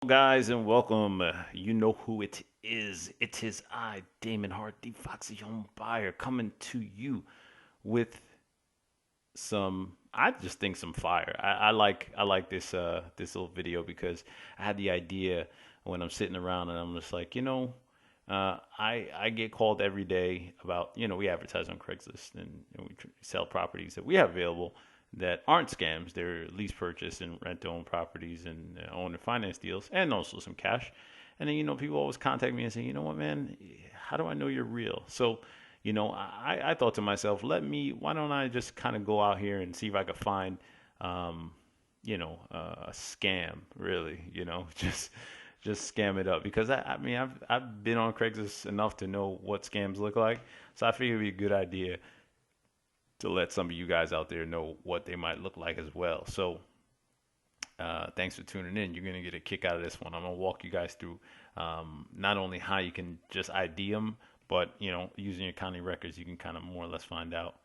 Guys, and welcome. You know who it is. It is I, Damon Hart, the Foxy home buyer, coming to you with some. I just think some fire. I like this little video because I had the idea when I'm sitting around and I'm just like, I get called every day about, we advertise on Craigslist and we sell properties that we have available that aren't scams. They're lease purchase and rent to own properties and own and finance deals and also some cash. And then, people always contact me and say, you know what, man, how do I know you're real? So, I thought to myself, why don't I just kind of go out here and see if I could find, um, a scam, really, just scam it up because I mean I've been on Craigslist enough to know what scams look like, so I figured it'd be a good idea to let some of you guys out there know what they might look like as well. So thanks for tuning in. You're gonna get a kick out of this one. I'm gonna walk you guys through not only how you can just ID them, but using your county records, you can kind of more or less find out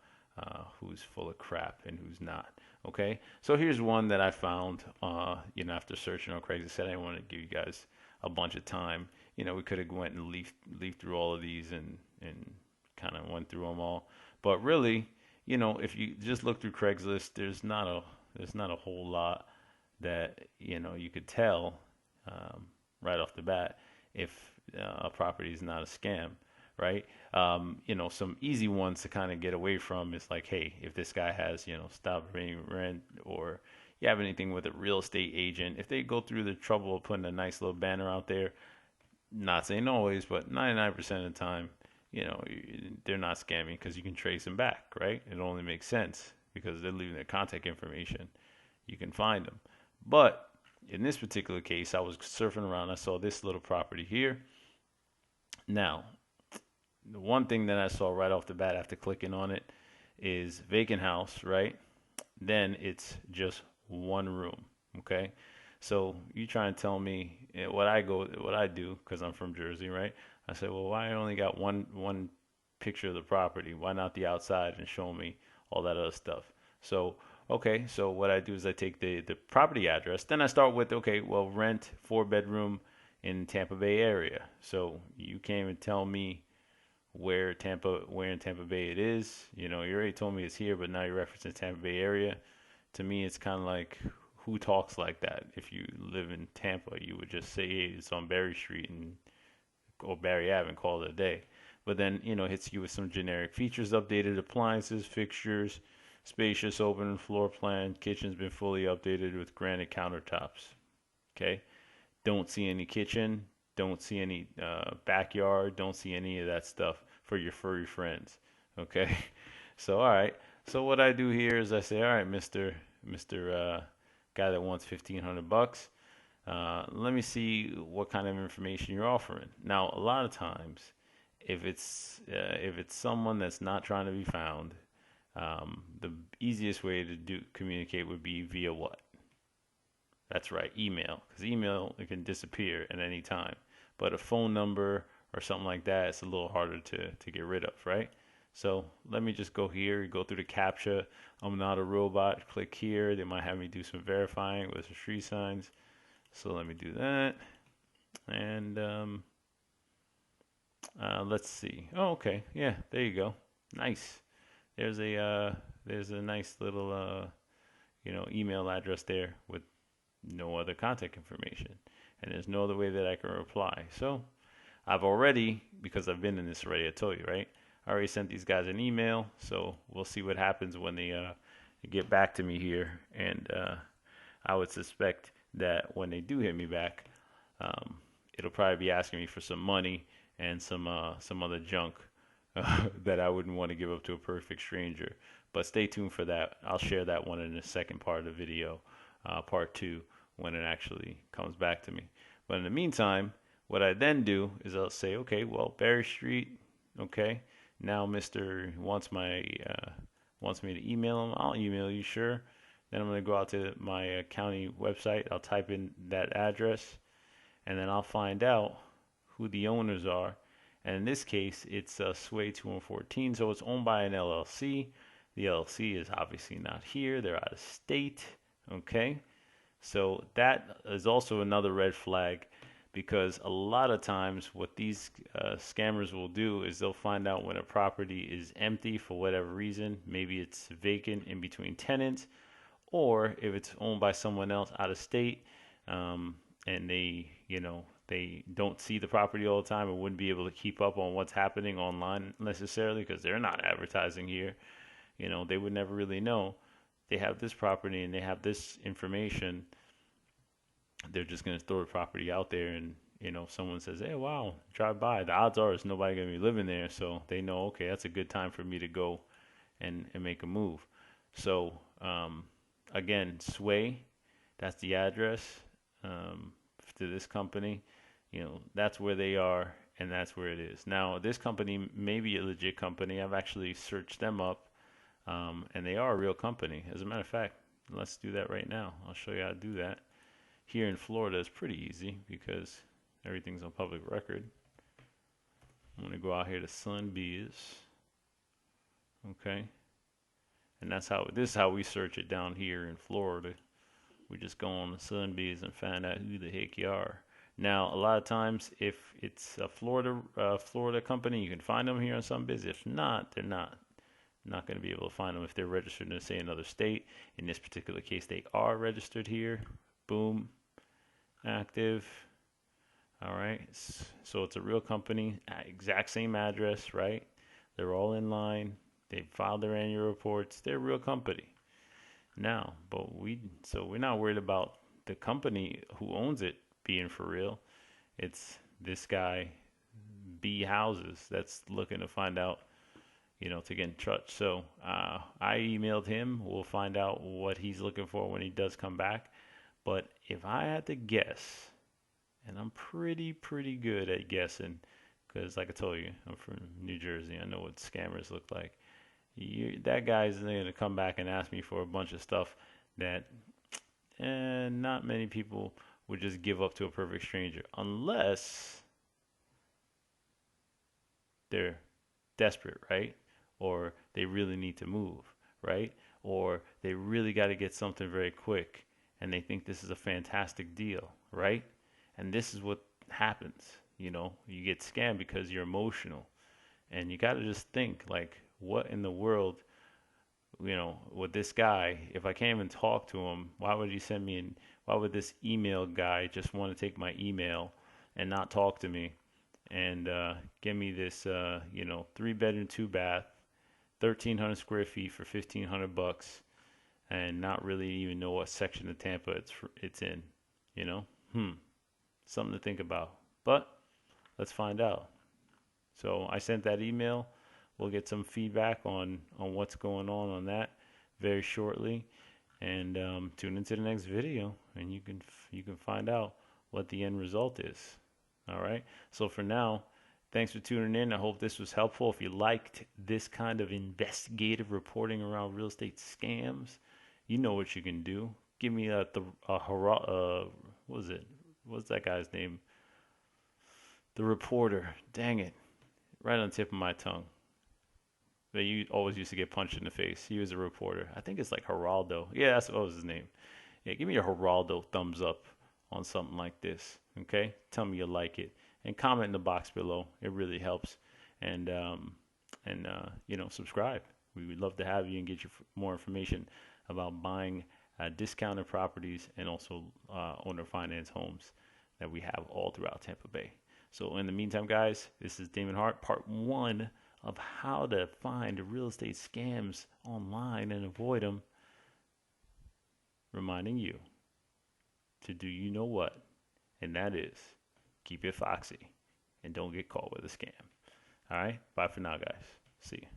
who's full of crap and who's not. Okay, so here's one that I found. After searching on Craigslist, I didn't want to give you guys a bunch of time. We could have went and leafed through all of these and kind of went through them all. But really, if you just look through Craigslist, there's not a whole lot that you could tell right off the bat if a property is not a scam, right? Some easy ones to kind of get away from is like, hey, if this guy has stop paying rent, or you have anything with a real estate agent, if they go through the trouble of putting a nice little banner out there, not saying always, but 99% of the time, they're not scamming because you can trace them back, right? It only makes sense because they're leaving their contact information. You can find them. But in this particular case, I was surfing around. I saw this little property here. Now, the one thing that I saw right off the bat after clicking on it is vacant house, right? Then it's just one room. Okay. So you try and tell me what I do, because I'm from Jersey, right? I said, well, why I only got one picture of the property? Why not the outside and show me all that other stuff? So okay, so what I do is I take the property address, then I start with, okay, well, rent 4 bedroom in Tampa Bay area. So you can't even tell me where in Tampa Bay it is. You already told me it's here, but now you're referencing Tampa Bay area. To me, it's kind of like, who talks like that? If you live in Tampa, you would just say, hey, it's on Berry Street and or Barry Ave and call it a day. But then, hits you with some generic features: updated appliances, fixtures, spacious open floor plan, kitchen's been fully updated with granite countertops. Okay, don't see any kitchen, don't see any backyard, don't see any of that stuff for your furry friends. Okay, so all right. So what I do here is I say, all right, Mister guy that wants $1,500. Let me see what kind of information you're offering. Now, a lot of times, if it's someone that's not trying to be found, the easiest way to do communicate would be via what? That's right, email. Because email, it can disappear at any time. But a phone number or something like that, it's a little harder to get rid of, right? So let me just go here, go through the CAPTCHA. I'm not a robot. Click here. They might have me do some verifying with the street signs. So let me do that. And let's see. Oh, okay. Yeah, there you go. Nice. There's a nice little email address there with no other contact information, and there's no other way that I can reply. So I've already, because I've been in this already, I told you, right? I already sent these guys an email, so we'll see what happens when they get back to me here. And I would suspect that when they do hit me back, um, it'll probably be asking me for some money and some other junk that I wouldn't want to give up to a perfect stranger. But stay tuned for that. I'll share that one in the second part of the video, part two, when it actually comes back to me. But in the meantime, what I then do is I'll say, okay, well, Berry Street, okay. Now, Mister wants me to email him. I'll email you, sure. Then I'm going to go out to my county website. I'll type in that address, and then I'll find out who the owners are. And in this case, it's Sway 214, so it's owned by an LLC. The LLC is obviously not here; they're out of state. Okay, So that is also another red flag because a lot of times what these scammers will do is they'll find out when a property is empty for whatever reason. Maybe it's vacant in between tenants, or if it's owned by someone else out of state, and they don't see the property all the time and wouldn't be able to keep up on what's happening online necessarily because they're not advertising here. They would never really know. They have this property and they have this information. They're just going to throw the property out there, and if someone says, "Hey, wow, drive by," the odds are it's nobody going to be living there, so they know, okay, that's a good time for me to go and make a move. So again, Sway, that's the address to this company. That's where they are, and that's where it is. Now, this company may be a legit company. I've actually searched them up, and they are a real company. As a matter of fact, let's do that right now. I'll show you how to do that. Here in Florida, it's pretty easy because everything's on public record. I'm going to go out here to Sunbees. Okay. And this is how we search it down here in Florida. We just go on the Sunbees and find out who the heck you are. Now, a lot of times, if it's a Florida company, you can find them here on Sunbees. If not, they're not going to be able to find them if they're registered in, say, another state. In this particular case, they are registered here. Boom, active. All right, so it's a real company, exact same address, right? They're all in line. They filed their annual reports. They're a real company. Now, so we're not worried about the company who owns it being for real. It's this guy, B Houses, that's looking to find out, to get in touch. So I emailed him. We'll find out what he's looking for when he does come back. But if I had to guess, and I'm pretty good at guessing, because like I told you, I'm from New Jersey. I know what scammers look like. That guy's going to come back and ask me for a bunch of stuff that not many people would just give up to a perfect stranger unless they're desperate, right? Or they really need to move, right? Or they really got to get something very quick and they think this is a fantastic deal, right? And this is what happens. You get scammed because you're emotional. And you got to just think, like, what in the world, with this guy, if I can't even talk to him, why would he send me why would this email guy just want to take my email and not talk to me and give me this, 3-bedroom, 2-bath, 1,300 square feet for $1,500 and not really even know what section of Tampa it's in, Something to think about. But let's find out. So I sent that email. We'll get some feedback on what's going on that very shortly, and tune into the next video, and you can find out what the end result is. All right. So for now, thanks for tuning in. I hope this was helpful. If you liked this kind of investigative reporting around real estate scams, you know what you can do. Give me what was it? What's that guy's name? The reporter. Dang it. Right on the tip of my tongue. They always used to get punched in the face. He was a reporter. I think it's like Geraldo. Yeah, that's what was his name. Yeah, give me a Geraldo thumbs up on something like this. Okay? Tell me you like it. And comment in the box below. It really helps. And subscribe. We would love to have you and get you more information about buying discounted properties and also owner finance homes that we have all throughout Tampa Bay. So in the meantime, guys, this is Damon Hart, part 1 of how to find real estate scams online and avoid them. Reminding you to do you know what, and that is keep it foxy and don't get caught with a scam. All right, bye for now, guys. See you.